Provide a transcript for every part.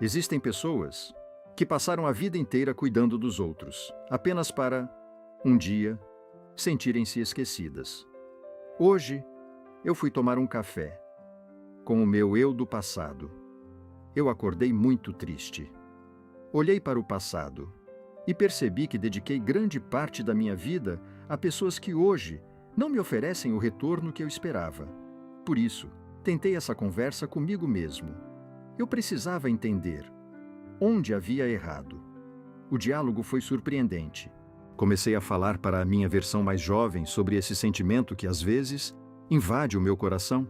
Existem pessoas que passaram a vida inteira cuidando dos outros, apenas para, um dia, sentirem-se esquecidas. Hoje, eu fui tomar um café com o meu eu do passado. Eu acordei muito triste. Olhei para o passado e percebi que dediquei grande parte da minha vida a pessoas que hoje não me oferecem o retorno que eu esperava. Por isso, tentei essa conversa comigo mesmo. Eu precisava entender onde havia errado. O diálogo foi surpreendente. Comecei a falar para a minha versão mais jovem sobre esse sentimento que às vezes invade o meu coração.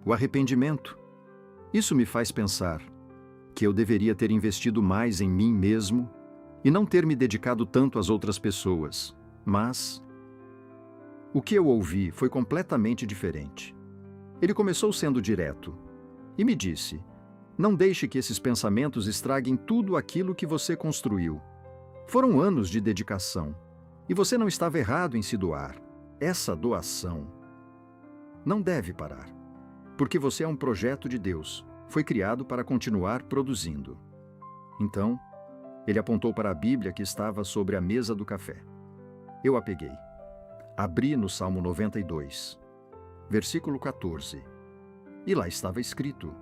O arrependimento. Isso me faz pensar que eu deveria ter investido mais em mim mesmo e não ter me dedicado tanto às outras pessoas. Mas o que eu ouvi foi completamente diferente. Ele começou sendo direto e me disse: não deixe que esses pensamentos estraguem tudo aquilo que você construiu. Foram anos de dedicação e você não estava errado em se doar. Essa doação não deve parar, porque você é um projeto de Deus. Foi criado para continuar produzindo. Então, ele apontou para a Bíblia que estava sobre a mesa do café. Eu a peguei. Abri no Salmo 92, versículo 14. E lá estava escrito: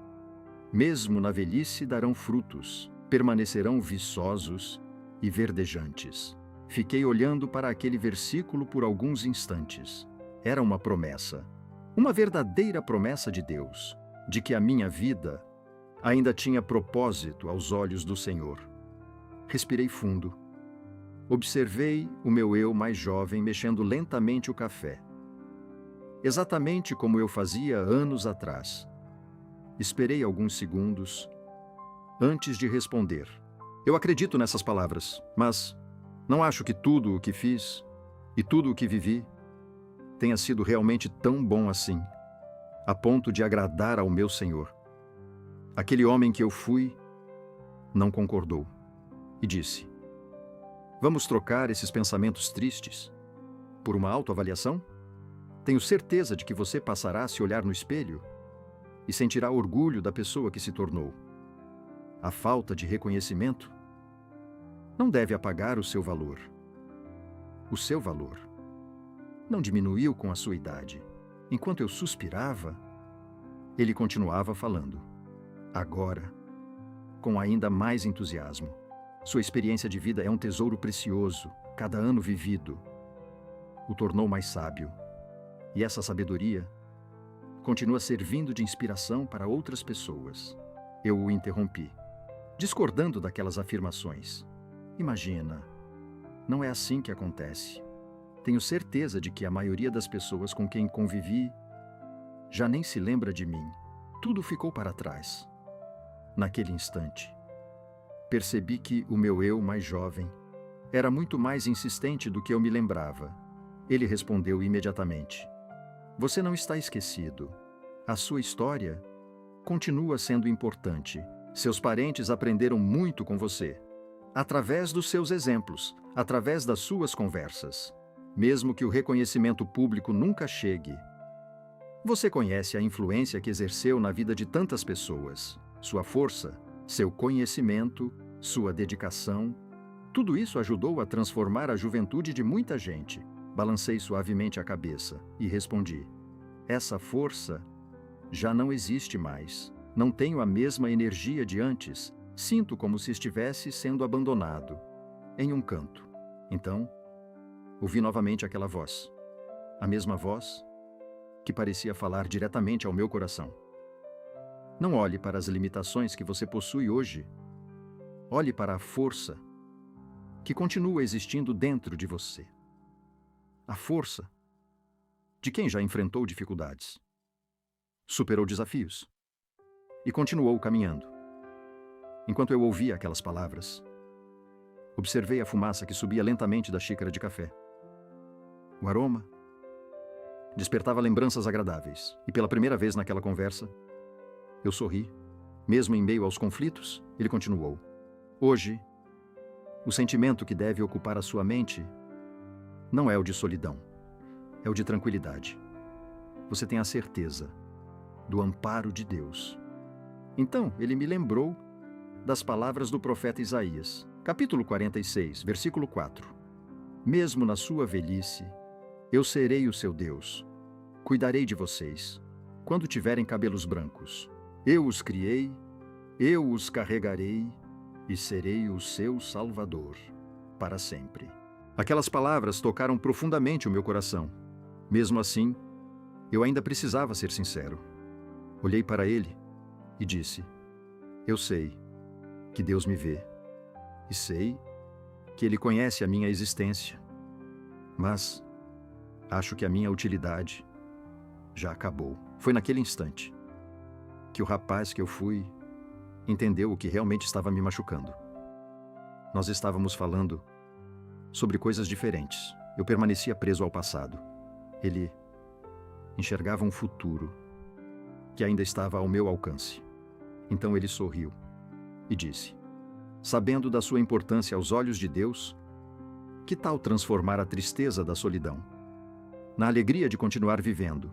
mesmo na velhice darão frutos, permanecerão viçosos e verdejantes. Fiquei olhando para aquele versículo por alguns instantes. Era uma promessa, uma verdadeira promessa de Deus, de que a minha vida ainda tinha propósito aos olhos do Senhor. Respirei fundo. Observei o meu eu mais jovem mexendo lentamente o café. Exatamente como eu fazia anos atrás. Esperei alguns segundos antes de responder. Eu acredito nessas palavras, mas não acho que tudo o que fiz e tudo o que vivi tenha sido realmente tão bom assim, a ponto de agradar ao meu Senhor. Aquele homem que eu fui não concordou e disse: vamos trocar esses pensamentos tristes por uma autoavaliação? Tenho certeza de que você passará a se olhar no espelho e sentirá orgulho da pessoa que se tornou. A falta de reconhecimento não deve apagar o seu valor. O seu valor não diminuiu com a sua idade. Enquanto eu suspirava, ele continuava falando. Agora, com ainda mais entusiasmo. Sua experiência de vida é um tesouro precioso. Cada ano vivido o tornou mais sábio. E essa sabedoria continua servindo de inspiração para outras pessoas. Eu o interrompi, discordando daquelas afirmações. Imagina, não é assim que acontece. Tenho certeza de que a maioria das pessoas com quem convivi já nem se lembra de mim. Tudo ficou para trás. Naquele instante, percebi que o meu eu mais jovem era muito mais insistente do que eu me lembrava. Ele respondeu imediatamente: você não está esquecido. A sua história continua sendo importante. Seus parentes aprenderam muito com você, através dos seus exemplos, através das suas conversas. Mesmo que o reconhecimento público nunca chegue, você conhece a influência que exerceu na vida de tantas pessoas. Sua força, seu conhecimento, sua dedicação, tudo isso ajudou a transformar a juventude de muita gente. Balancei suavemente a cabeça e respondi: essa força já não existe mais. Não tenho a mesma energia de antes. Sinto como se estivesse sendo abandonado em um canto. Então, ouvi novamente aquela voz. A mesma voz que parecia falar diretamente ao meu coração. Não olhe para as limitações que você possui hoje. Olhe para a força que continua existindo dentro de você. A força de quem já enfrentou dificuldades, superou desafios e continuou caminhando. Enquanto eu ouvia aquelas palavras, observei a fumaça que subia lentamente da xícara de café. O aroma despertava lembranças agradáveis e pela primeira vez naquela conversa, eu sorri. Mesmo em meio aos conflitos, ele continuou: hoje, o sentimento que deve ocupar a sua mente não é o de solidão, é o de tranquilidade. Você tem a certeza do amparo de Deus. Então, ele me lembrou das palavras do profeta Isaías, capítulo 46, versículo 4. Mesmo na sua velhice, eu serei o seu Deus. Cuidarei de vocês, quando tiverem cabelos brancos. Eu os criei, eu os carregarei e serei o seu Salvador para sempre. Aquelas palavras tocaram profundamente o meu coração. Mesmo assim, eu ainda precisava ser sincero. Olhei para ele e disse: eu sei que Deus me vê e sei que Ele conhece a minha existência, mas acho que a minha utilidade já acabou. Foi naquele instante que o rapaz que eu fui entendeu o que realmente estava me machucando. Nós estávamos falando sobre coisas diferentes. Eu permanecia preso ao passado. Ele enxergava um futuro que ainda estava ao meu alcance. Então ele sorriu e disse: sabendo da sua importância aos olhos de Deus, que tal transformar a tristeza da solidão na alegria de continuar vivendo?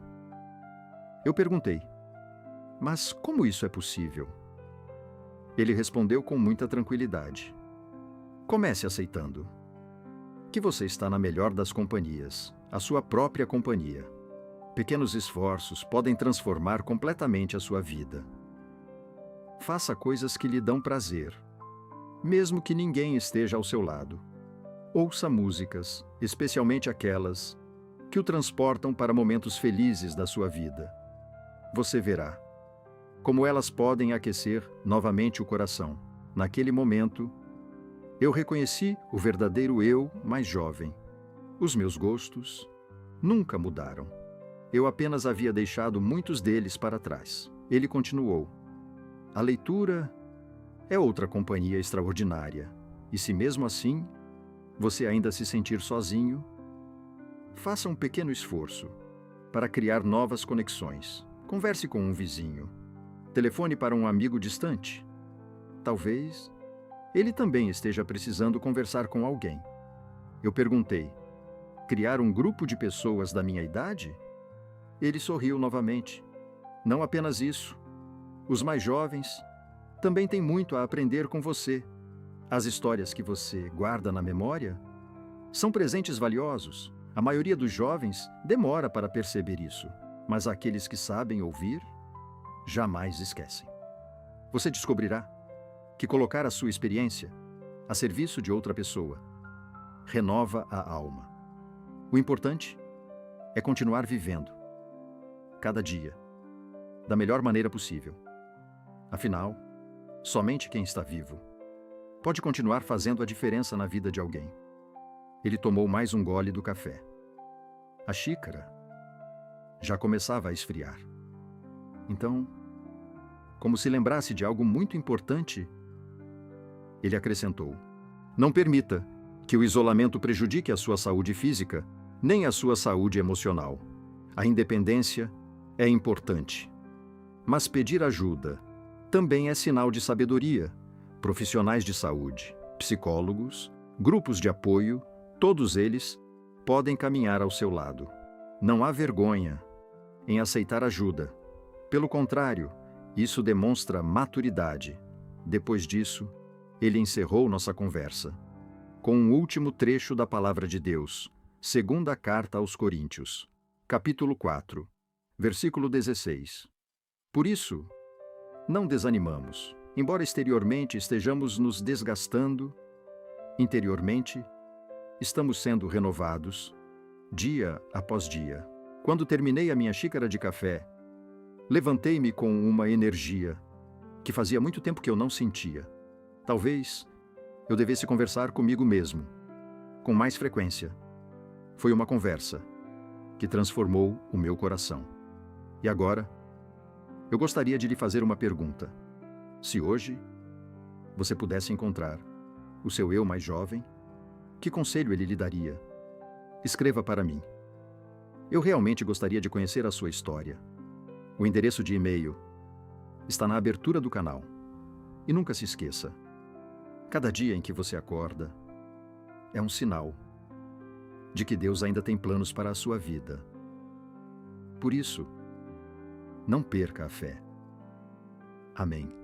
Eu perguntei: mas como isso é possível? Ele respondeu com muita tranquilidade: comece aceitando que você está na melhor das companhias, a sua própria companhia. Pequenos esforços podem transformar completamente a sua vida. Faça coisas que lhe dão prazer, mesmo que ninguém esteja ao seu lado. Ouça músicas, especialmente aquelas que o transportam para momentos felizes da sua vida. Você verá como elas podem aquecer novamente o coração. Naquele momento, eu reconheci o verdadeiro eu mais jovem. Os meus gostos nunca mudaram. Eu apenas havia deixado muitos deles para trás. Ele continuou: a leitura é outra companhia extraordinária. E se mesmo assim você ainda se sentir sozinho, faça um pequeno esforço para criar novas conexões. Converse com um vizinho. Telefone para um amigo distante. Talvez ele também esteja precisando conversar com alguém. Eu perguntei: criar um grupo de pessoas da minha idade? Ele sorriu novamente. Não apenas isso. Os mais jovens também têm muito a aprender com você. As histórias que você guarda na memória são presentes valiosos. A maioria dos jovens demora para perceber isso, mas aqueles que sabem ouvir jamais esquecem. Você descobrirá que colocar a sua experiência a serviço de outra pessoa renova a alma. O importante é continuar vivendo cada dia da melhor maneira possível. Afinal, somente quem está vivo pode continuar fazendo a diferença na vida de alguém. Ele tomou mais um gole do café. A xícara já começava a esfriar. Então, como se lembrasse de algo muito importante, ele acrescentou: não permita que o isolamento prejudique a sua saúde física, nem a sua saúde emocional. A independência é importante, mas pedir ajuda também é sinal de sabedoria. Profissionais de saúde, psicólogos, grupos de apoio, todos eles podem caminhar ao seu lado. Não há vergonha em aceitar ajuda. Pelo contrário, isso demonstra maturidade. Depois disso, ele encerrou nossa conversa com um último trecho da Palavra de Deus, segunda carta aos Coríntios, capítulo 4, versículo 16. Por isso, não desanimamos. Embora exteriormente estejamos nos desgastando, interiormente estamos sendo renovados, dia após dia. Quando terminei a minha xícara de café, levantei-me com uma energia que fazia muito tempo que eu não sentia. Talvez eu devesse conversar comigo mesmo, com mais frequência. Foi uma conversa que transformou o meu coração. E agora, eu gostaria de lhe fazer uma pergunta. Se hoje você pudesse encontrar o seu eu mais jovem, que conselho ele lhe daria? Escreva para mim. Eu realmente gostaria de conhecer a sua história. O endereço de e-mail está na abertura do canal. E nunca se esqueça, cada dia em que você acorda é um sinal de que Deus ainda tem planos para a sua vida. Por isso, não perca a fé. Amém.